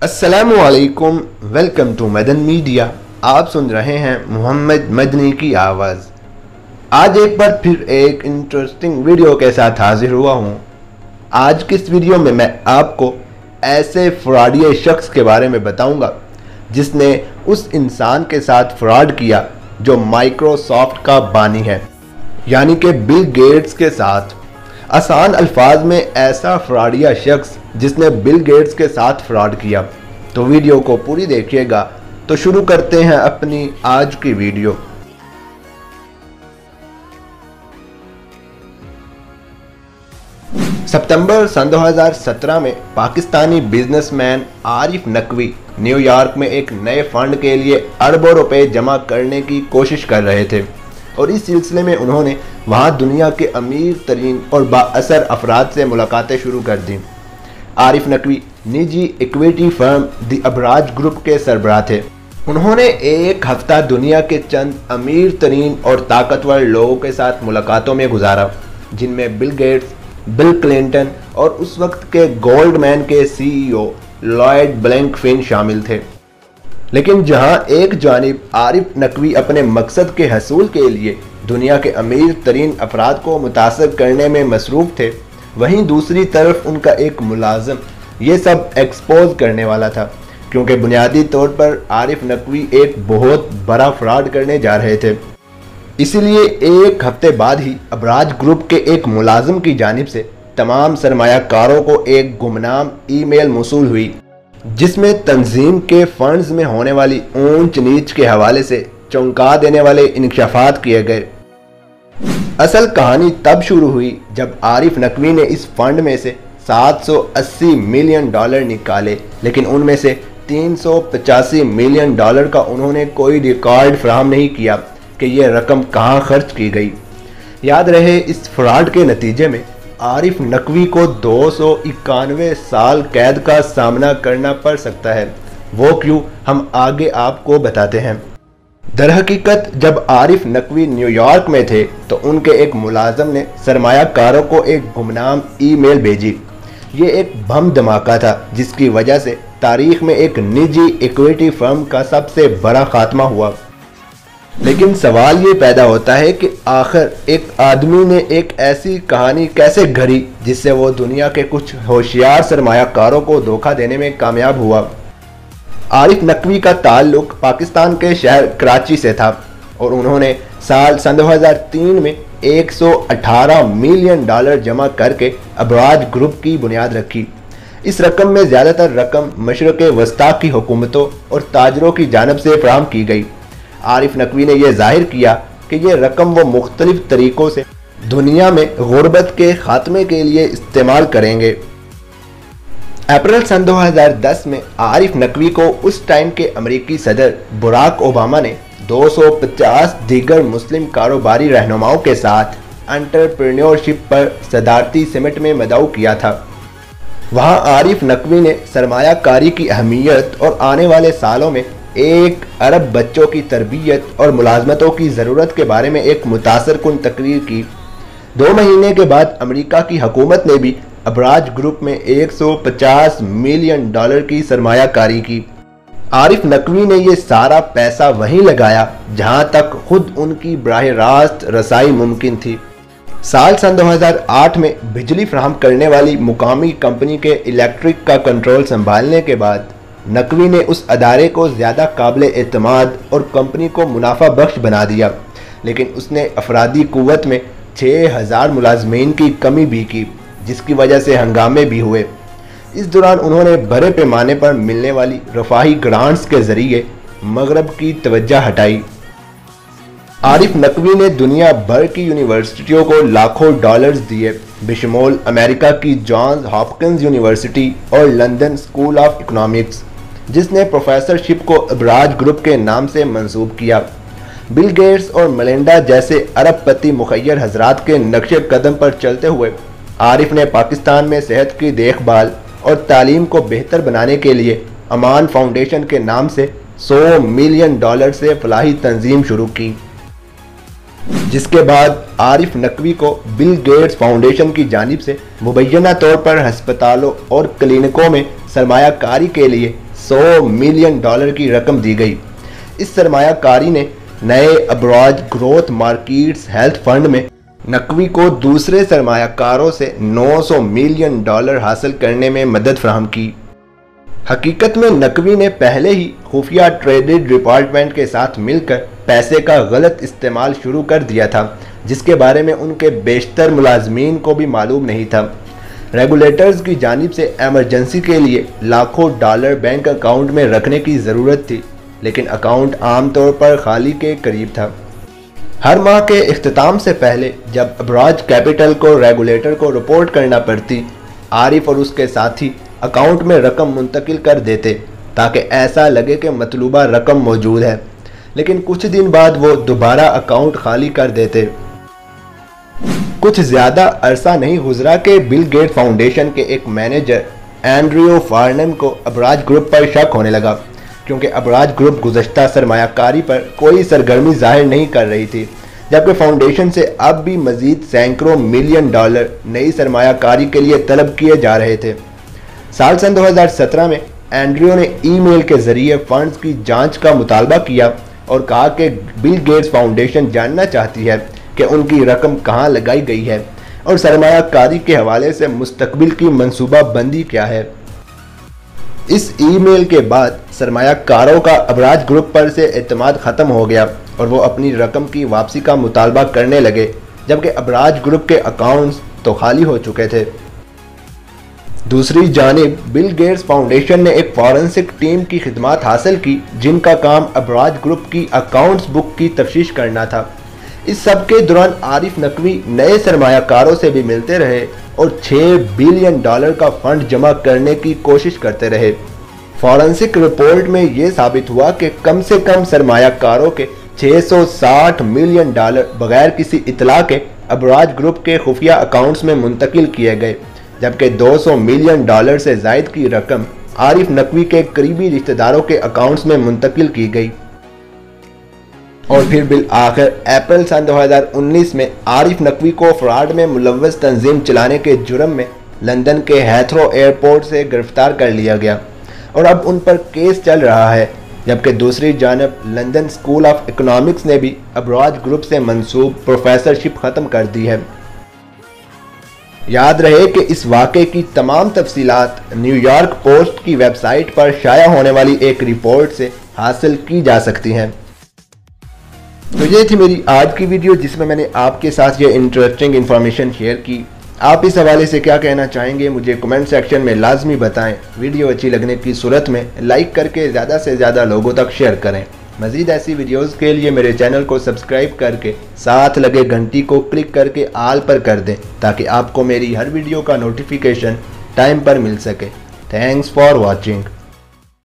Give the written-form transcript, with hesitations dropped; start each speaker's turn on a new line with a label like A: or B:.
A: अस्सलामुअलैकुम, welcome to Madan media. आप सुन रहे हैं मोहम्मद मदनी की आवाज़। आज एक बार फिर एक इंटरेस्टिंग वीडियो के साथ हाजिर हुआ हूँ। आज की इस वीडियो में मैं आपको ऐसे फ्रॉडिये शख्स के बारे में बताऊंगा जिसने उस इंसान के साथ फ्रॉड किया जो माइक्रोसॉफ्ट का बानी है, यानी कि बिल गेट्स के साथ। आसान अल्फाज में ऐसा फ्रॉडिया शख्स जिसने बिल गेट्स के साथ फ्रॉड किया। तो वीडियो को पूरी देखिएगा। तो शुरू करते हैं अपनी आज की वीडियो। सितंबर सन 2017 में पाकिस्तानी बिजनेसमैन आरिफ नकवी न्यूयॉर्क में एक नए फंड के लिए अरबों रुपए जमा करने की कोशिश कर रहे थे और इस सिलसिले में उन्होंने वहां दुनिया के अमीर तरीन और बाअसर अफराद से मुलाकातें शुरू कर दी। आरिफ नकवी निजी इक्विटी फर्म दी अबराज ग्रुप के सरबराह थे। उन्होंने एक हफ्ता दुनिया के चंद अमीर तरीन और ताकतवर लोगों के साथ मुलाकातों में गुजारा, जिनमें बिल गेट्स, बिल क्लिंटन और उस वक्त के गोल्डमैन के सीईओ लॉयड ब्लैंकफिन शामिल थे। लेकिन जहां एक जानिब आरिफ नकवी अपने मकसद के हसूल के लिए दुनिया के अमीर तरीन अफराद को मुतासर करने में मसरूफ़ थे, वहीं दूसरी तरफ उनका एक मुलाजिम ये सब एक्सपोज करने वाला था, क्योंकि बुनियादी तौर पर आरिफ नकवी एक बहुत बड़ा फ्रॉड करने जा रहे थे। इसीलिए एक हफ्ते बाद ही अबराज ग्रुप के एक मुलाजिम की जानिब से तमाम सरमायाकारों को एक गुमनाम ईमेल मौसूल हुई, जिसमें तंजीम के फंड्स में होने वाली ऊंच नीच के हवाले से चौंका देने वाले इंकशाफात किए गए। असल कहानी तब शुरू हुई जब आरिफ नकवी ने इस फंड में से $780 मिलियन निकाले, लेकिन उनमें से $385 मिलियन का उन्होंने कोई रिकॉर्ड फराहम नहीं किया कि यह रकम कहां खर्च की गई। याद रहे, इस फ्रॉड के नतीजे में आरिफ नकवी को 291 साल कैद का सामना करना पड़ सकता है। वो क्यों, हम आगे आपको बताते हैं। दरहकीकत जब आरिफ नकवी न्यूयॉर्क में थे तो उनके एक मुलाजिम ने सरमायाकारों को एक गुमनाम ईमेल भेजी। ये एक बम धमाका था जिसकी वजह से तारीख में एक निजी इक्विटी फर्म का सबसे बड़ा खात्मा हुआ। लेकिन सवाल ये पैदा होता है कि आखिर एक आदमी ने एक ऐसी कहानी कैसे घड़ी जिससे वो दुनिया के कुछ होशियार सरमायाकारों को धोखा देने में कामयाब हुआ। आरिफ नकवी का ताल्लुक पाकिस्तान के शहर कराची से था और उन्होंने सन 2003 में $118 मिलियन जमा करके अबराज ग्रुप की बुनियाद रखी। इस रकम में ज़्यादातर रकम मशरक़ वस्ता की हुकूमतों और ताजरों की जानब से फराहम की गई। आरिफ नकवी ने यह जाहिर किया कि यह रकम वो मुख्तलिफ तरीक़ों से दुनिया में गुर्बत के खात्मे के लिए इस्तेमाल करेंगे। अप्रैल सन 2010 में आरिफ नकवी को उस टाइम के अमरीकी सदर बराक ओबामा ने 250 दीगर मुस्लिम कारोबारी रहनुमाओं के साथ एंटरप्रेन्योरशिप पर सदारती समिट में मदऊ किया था। वहां आरिफ नकवी ने सरमायाकारी की अहमियत और आने वाले सालों में 1 अरब बच्चों की तरबियत और मुलाजमतों की ज़रूरत के बारे में एक मुतासर कुन तकरीर की। 2 महीने के बाद अमेरिका की हुकूमत ने भी अबराज ग्रुप में $150 मिलियन की सरमायाकारी की। आरिफ नकवी ने यह सारा पैसा वहीं लगाया जहां तक खुद उनकी बराह रास्त रसाई मुमकिन थी। सन 2008 में बिजली फराहम करने वाली मुकामी कंपनी के इलेक्ट्रिक का कंट्रोल संभालने के बाद नकवी ने उस अदारे को ज़्यादा काबिल एतमाद और कंपनी को मुनाफा बख्श बना दिया, लेकिन उसने अफरादी कुव्वत में 6000 मुलाजमीन की कमी भी की, जिसकी वजह से हंगामे भी हुए। इस दौरान उन्होंने बड़े पैमाने पर मिलने वाली रफाही ग्रांट्स के जरिए मगरब की तवज्जो हटाई। आरिफ नकवी ने दुनिया भर की यूनिवर्सिटियों को लाखों डॉलर्स दिए, बेशमोल अमेरिका की जॉन्स हॉपकिंस यूनिवर्सिटी और लंदन स्कूल ऑफ इकोनॉमिक्स, जिसने प्रोफेसरशिप को अबराज ग्रुप के नाम से मंसूब किया। बिल गेट्स और मेलिंडा जैसे अरबपति मुखय्यर हजरात के नक्शे कदम पर चलते हुए आरिफ ने पाकिस्तान में सेहत की देखभाल और तालीम को बेहतर बनाने के लिए अमान फाउंडेशन के नाम से $100 मिलियन से फलाही तंजीम शुरू की, जिसके बाद आरिफ नकवी को बिल गेट्स फाउंडेशन की जानिब से मुबैना तौर पर हस्पतालों और क्लिनिकों में सरमायाकारी के लिए $100 मिलियन की रकम दी गई। इस सरमायाकारी ने नए Abraj growth markets health fund में नकवी को दूसरे सरमायाकारों से $900 मिलियन हासिल करने में मदद फराहम की। हकीकत में नकवी ने पहले ही खुफिया ट्रेडिंग डिपार्टमेंट के साथ मिलकर पैसे का गलत इस्तेमाल शुरू कर दिया था, जिसके बारे में उनके बेशतर मुलाजमीन को भी मालूम नहीं था। रेगुलेटर्स की जानिब से एमरजेंसी के लिए लाखों डॉलर बैंक अकाउंट में रखने की ज़रूरत थी, लेकिन अकाउंट आमतौर पर खाली के करीब था। हर माह के इख्तिताम से पहले जब अब्राज कैपिटल को रेगुलेटर को रिपोर्ट करना पड़ती, आरिफ और उसके साथी अकाउंट में रकम मुंतकिल कर देते ताकि ऐसा लगे कि मतलूबा रकम मौजूद है, लेकिन कुछ दिन बाद वो दोबारा अकाउंट खाली कर देते। कुछ ज़्यादा अरसा नहीं गुजरा कि बिल गेट फाउंडेशन के एक मैनेजर एंड्रियो फार्नम को अब्राज ग्रुप पर शक होने लगा, क्योंकि अब्राज ग्रुप गुज़श्ता सरमायाकारी पर कोई सरगर्मी जाहिर नहीं कर रही थी, जबकि फाउंडेशन से अब भी मज़ीद सैकड़ों मिलियन डॉलर नई सरमायाकारी के लिए तलब किए जा रहे थे। साल सन 2017 में एंड्रियो ने ईमेल के ज़रिए फंड्स की जांच का मुतालबा किया और कहा कि बिल गेट्स फाउंडेशन जानना चाहती है कि उनकी रकम कहां लगाई गई है और सरमायाकारी के हवाले से मुस्तकबिल की मंसूबा बंदी क्या है। इस ईमेल के बाद सरमायाकारों का अब्राज ग्रुप पर से एतमाद ख़त्म हो गया और वो अपनी रकम की वापसी का मुतालबा करने लगे, जबकि अब्राज ग्रुप के अकाउंट्स तो खाली हो चुके थे। दूसरी जानिब बिल गेट्स फाउंडेशन ने एक फॉरेंसिक टीम की खिदमत हासिल की, जिनका काम अब्राज ग्रुप की अकाउंट्स बुक की तफ्तीश करना था। इस सब के दौरान आरिफ नकवी नए सरमायाकारों से भी मिलते रहे और $6 बिलियन का फंड जमा करने की कोशिश करते रहे। फॉरेंसिक रिपोर्ट में यह साबित हुआ कि कम से कम सरमायाकारों के $660 मिलियन बगैर किसी इतला के अब्राज ग्रुप के खुफिया अकाउंट्स में मुंतकिल किए गए, जबकि $200 मिलियन से जायद की रकम आरिफ नकवी के करीबी रिश्तेदारों के अकाउंट्स में मुंतकिल की गई। और फिर बिल आखिर अप्रैल सन 2019 में आरिफ नकवी को फ्रॉड में मुलव्वस तंजीम चलाने के जुर्म में लंदन के हेथरो एयरपोर्ट से गिरफ्तार कर लिया गया और अब उन पर केस चल रहा है, जबकि दूसरी जानब लंदन स्कूल ऑफ इकोनॉमिक्स ने भी अब्राज ग्रुप से मंसूब प्रोफेसरशिप ख़त्म कर दी है। याद रहे कि इस वाक़े की तमाम तफसीलात न्यूयॉर्क पोस्ट की वेबसाइट पर शाया होने वाली एक रिपोर्ट से हासिल की जा सकती हैं। तो ये थी मेरी आज की वीडियो, जिसमें मैंने आपके साथ ये इंटरेस्टिंग इन्फॉर्मेशन शेयर की। आप इस हवाले से क्या कहना चाहेंगे मुझे कमेंट सेक्शन में लाजमी बताएं। वीडियो अच्छी लगने की सूरत में लाइक करके ज़्यादा से ज़्यादा लोगों तक शेयर करें। मज़ीद ऐसी वीडियोस के लिए मेरे चैनल को सब्सक्राइब करके साथ लगे घंटी को क्लिक करके आल पर कर दें, ताकि आपको मेरी हर वीडियो का नोटिफिकेशन टाइम पर मिल सके। Thanks for watching.